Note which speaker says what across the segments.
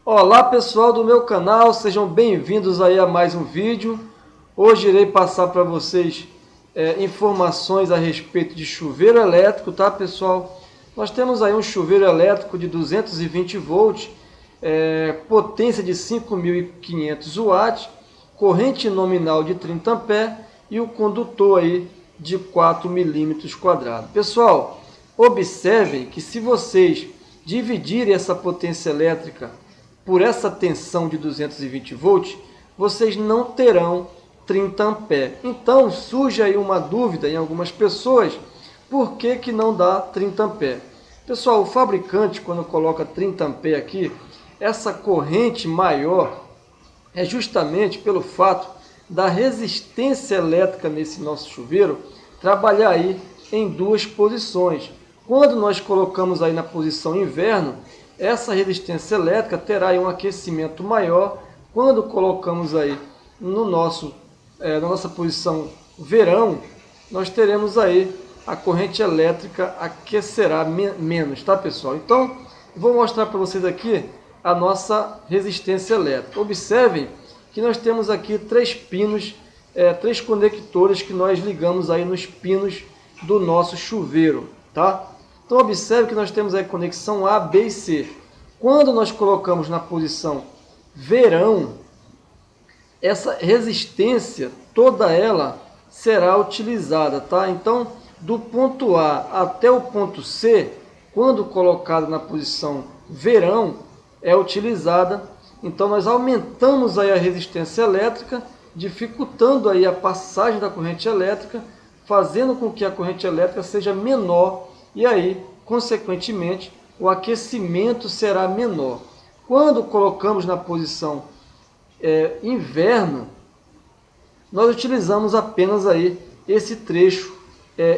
Speaker 1: Olá pessoal do meu canal, sejam bem-vindos aí a mais um vídeo. Hoje irei passar para vocês informações a respeito de chuveiro elétrico, tá pessoal? Nós temos aí um chuveiro elétrico de 220 volts, potência de 5.500 watts, corrente nominal de 30 amperes e o condutor aí de 4 milímetros quadrados. Pessoal, observem que se vocês dividirem essa potência elétrica por essa tensão de 220 volts, vocês não terão 30 amperes. Então surge aí uma dúvida em algumas pessoas, por que não dá 30 amperes? Pessoal, o fabricante, quando coloca 30 amperes aqui, essa corrente maior é justamente pelo fato da resistência elétrica nesse nosso chuveiro trabalhar aí em duas posições. Quando nós colocamos aí na posição inverno, essa resistência elétrica terá aí um aquecimento maior. Quando colocamos aí na nossa posição verão, nós teremos aí a corrente elétrica aquecerá menos, tá pessoal? Então, vou mostrar para vocês aqui a nossa resistência elétrica. Observem que nós temos aqui três pinos, três conectores que nós ligamos aí nos pinos do nosso chuveiro, tá? Então observe que nós temos aí conexão A, B e C. Quando nós colocamos na posição verão, essa resistência, toda ela será utilizada, tá? Então, do ponto A até o ponto C, quando colocado na posição verão, é utilizada. Então, nós aumentamos aí a resistência elétrica, dificultando aí a passagem da corrente elétrica, fazendo com que a corrente elétrica seja menor e aí, consequentemente, o aquecimento será menor. Quando colocamos na posição inverno, nós utilizamos apenas aí esse trecho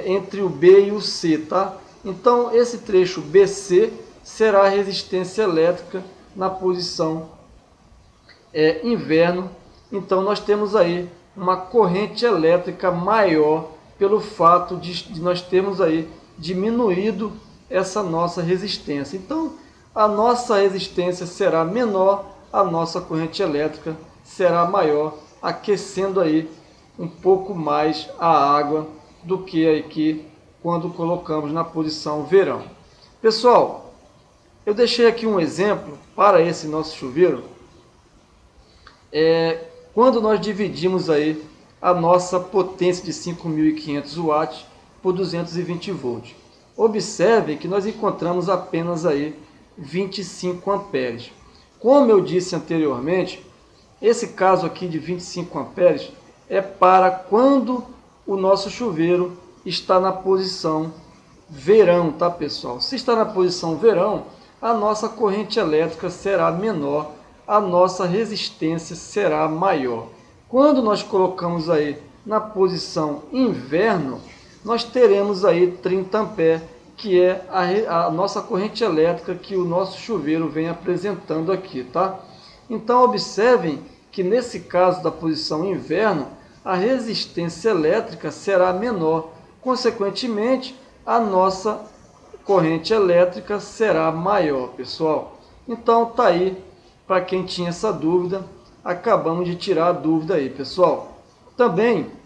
Speaker 1: entre o B e o C, tá? Então, esse trecho BC será a resistência elétrica na posição inverno. Então, nós temos aí uma corrente elétrica maior pelo fato de nós termos aí diminuído essa nossa resistência. Então, a nossa resistência será menor, a nossa corrente elétrica será maior, aquecendo aí um pouco mais a água do que aqui quando colocamos na posição verão. Pessoal, eu deixei aqui um exemplo para esse nosso chuveiro. Quando nós dividimos aí a nossa potência de 5.500 watts por 220 volts. Observe que nós encontramos apenas aí 25 amperes. Como eu disse anteriormente, esse caso aqui de 25 amperes é para quando o nosso chuveiro está na posição verão, tá pessoal? Se está na posição verão, a nossa corrente elétrica será menor, a nossa resistência será maior. Quando nós colocamos aí na posição inverno, nós teremos aí 30 amperes, que é a nossa corrente elétrica que o nosso chuveiro vem apresentando aqui, tá? Então observem que nesse caso da posição inverno, a resistência elétrica será menor, consequentemente a nossa corrente elétrica será maior, pessoal. Então tá aí, para quem tinha essa dúvida, acabamos de tirar a dúvida aí, pessoal. Também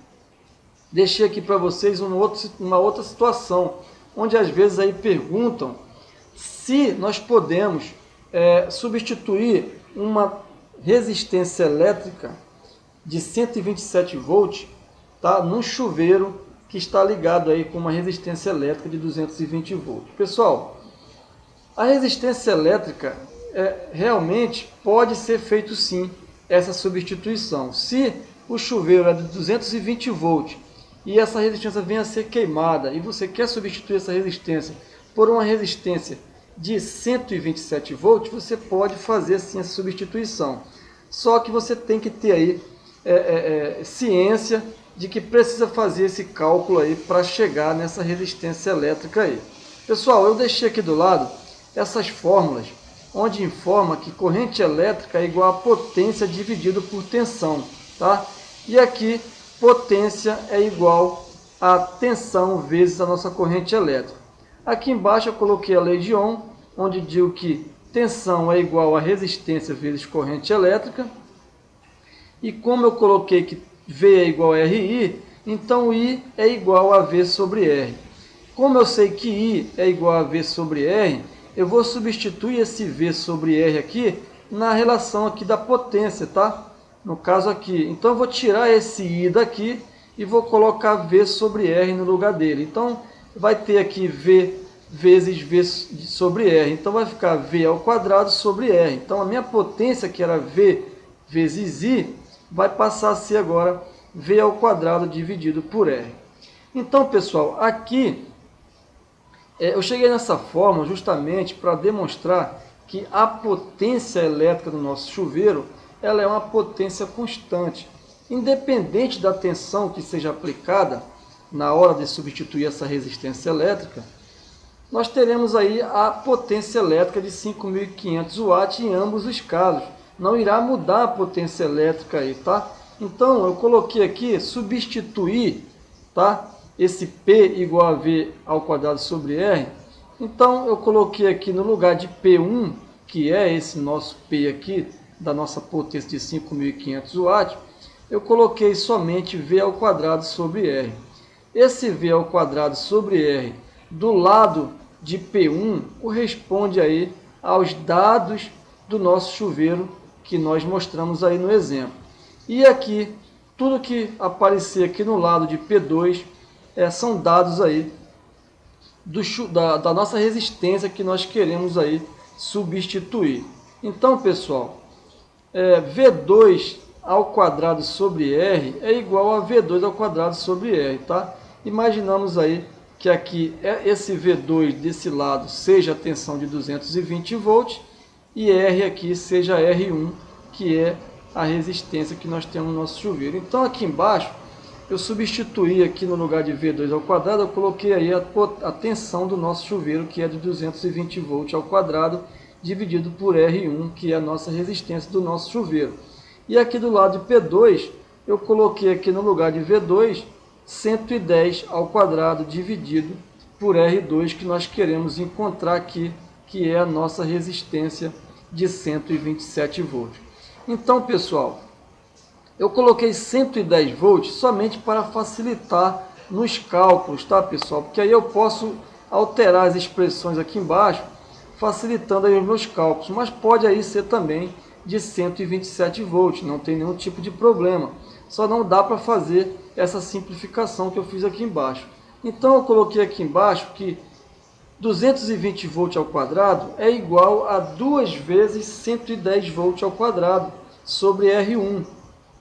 Speaker 1: deixei aqui para vocês uma outra situação, onde às vezes aí perguntam se nós podemos substituir uma resistência elétrica de 127 volts, tá, num chuveiro que está ligado aí com uma resistência elétrica de 220 volts. Pessoal, a resistência elétrica realmente pode ser feito sim essa substituição. Se o chuveiro é de 220 volts e essa resistência venha a ser queimada e você quer substituir essa resistência por uma resistência de 127 volts, você pode fazer sim essa substituição. Só que você tem que ter aí ciência de que precisa fazer esse cálculo aí para chegar nessa resistência elétrica aí. Pessoal, eu deixei aqui do lado essas fórmulas, onde informa que corrente elétrica é igual a potência dividido por tensão, tá? E aqui potência é igual a tensão vezes a nossa corrente elétrica. Aqui embaixo eu coloquei a lei de Ohm, onde digo que tensão é igual a resistência vezes corrente elétrica. E como eu coloquei que V é igual a RI, então I é igual a V sobre R. Como eu sei que I é igual a V sobre R, eu vou substituir esse V sobre R aqui na relação aqui da potência, tá? No caso aqui. Então eu vou tirar esse I daqui e vou colocar V sobre R no lugar dele. Então vai ter aqui V vezes V sobre R. Então vai ficar V ao quadrado sobre R. Então a minha potência, que era V vezes I, vai passar a ser agora V ao quadrado dividido por R. Então, pessoal, aqui eu cheguei nessa forma justamente para demonstrar que a potência elétrica do nosso chuveiro ela é uma potência constante. Independente da tensão que seja aplicada na hora de substituir essa resistência elétrica, nós teremos aí a potência elétrica de 5.500 watts em ambos os casos. Não irá mudar a potência elétrica aí, tá? Então, eu coloquei aqui, substituir, tá? Esse P igual a V ao quadrado sobre R. Então, eu coloquei aqui no lugar de P1, que é esse nosso P aqui, da nossa potência de 5.500 watts, eu coloquei somente V ao quadrado sobre R. Esse V ao quadrado sobre R, do lado de P1, corresponde aí aos dados do nosso chuveiro que nós mostramos aí no exemplo. E aqui, tudo que aparecer aqui no lado de P2 são dados aí da nossa resistência que nós queremos aí substituir. Então, pessoal, V2 ao quadrado sobre R é igual a V2 ao quadrado sobre R, tá? Imaginamos aí que aqui esse V2 desse lado seja a tensão de 220 volts e R aqui seja R1, que é a resistência que nós temos no nosso chuveiro. Então aqui embaixo eu substituí aqui no lugar de V2 ao quadrado, eu coloquei aí a tensão do nosso chuveiro, que é de 220 volts ao quadrado, dividido por R1, que é a nossa resistência do nosso chuveiro. E aqui do lado de P2, eu coloquei aqui no lugar de V2, 110 ao quadrado dividido por R2, que nós queremos encontrar aqui, que é a nossa resistência de 127 volts. Então, pessoal, eu coloquei 110 volts somente para facilitar nos cálculos, tá, pessoal? Porque aí eu posso alterar as expressões aqui embaixo, facilitando aí os meus cálculos, mas pode aí ser também de 127 volts, não tem nenhum tipo de problema. Só não dá para fazer essa simplificação que eu fiz aqui embaixo. Então eu coloquei aqui embaixo que 220 volts ao quadrado é igual a 2 vezes 110 volts ao quadrado sobre R1,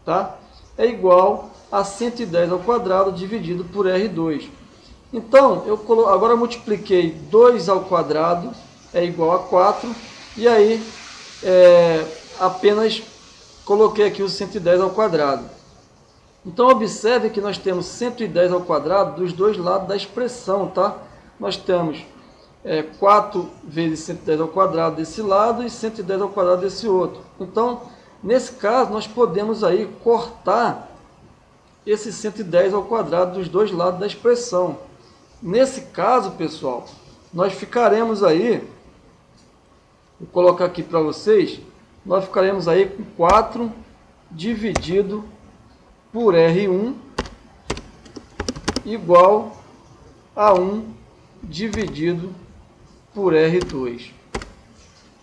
Speaker 1: tá? É igual a 110 ao quadrado dividido por R2. Então, agora eu multipliquei 2 ao quadrado é igual a 4, e aí apenas coloquei aqui o 110 ao quadrado. Então observe que nós temos 110 ao quadrado dos dois lados da expressão, tá? Nós temos 4 vezes 110 ao quadrado desse lado e 110 ao quadrado desse outro. Então, nesse caso, nós podemos aí cortar esse 110 ao quadrado dos dois lados da expressão. Nesse caso, pessoal, nós ficaremos aí, vou colocar aqui para vocês, nós ficaremos aí com 4 dividido por R1 igual a 1 dividido por R2.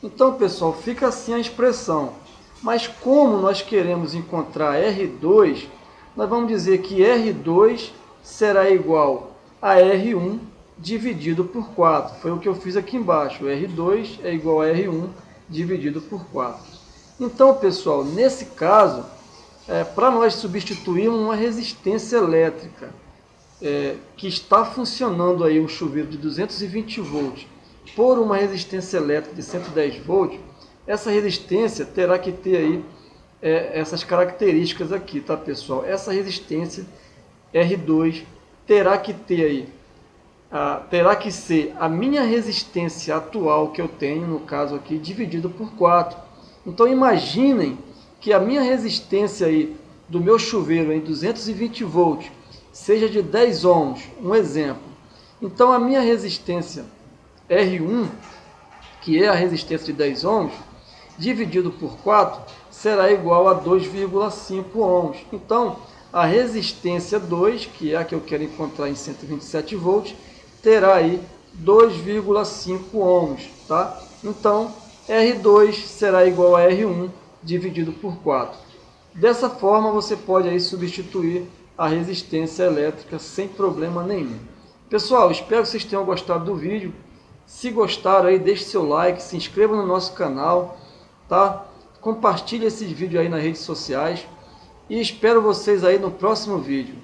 Speaker 1: Então, pessoal, fica assim a expressão. Mas como nós queremos encontrar R2, nós vamos dizer que R2 será igual a R1 dividido por 4. Foi o que eu fiz aqui embaixo. R2 é igual a R1 dividido por 4. Então, pessoal, nesse caso, para nós substituirmos uma resistência elétrica que está funcionando aí um chuveiro de 220 volts por uma resistência elétrica de 110 volts, essa resistência terá que ter aí essas características aqui, tá, pessoal? Essa resistência R2 terá que ter aí, terá que ser a minha resistência atual que eu tenho, no caso aqui, dividido por 4. Então imaginem que a minha resistência aí do meu chuveiro em 220 volts seja de 10 ohms, um exemplo. Então a minha resistência R1 que é a resistência de 10 ohms, dividido por 4, será igual a 2,5 ohms. Então, a resistência 2, que é a que eu quero encontrar em 127 volts, terá aí 2,5 ohms. Tá? Então, R2 será igual a R1 dividido por 4. Dessa forma, você pode aí substituir a resistência elétrica sem problema nenhum. Pessoal, espero que vocês tenham gostado do vídeo. Se gostaram, aí, deixe seu like, se inscreva no nosso canal, tá? Compartilhe esses vídeos aí nas redes sociais e espero vocês aí no próximo vídeo.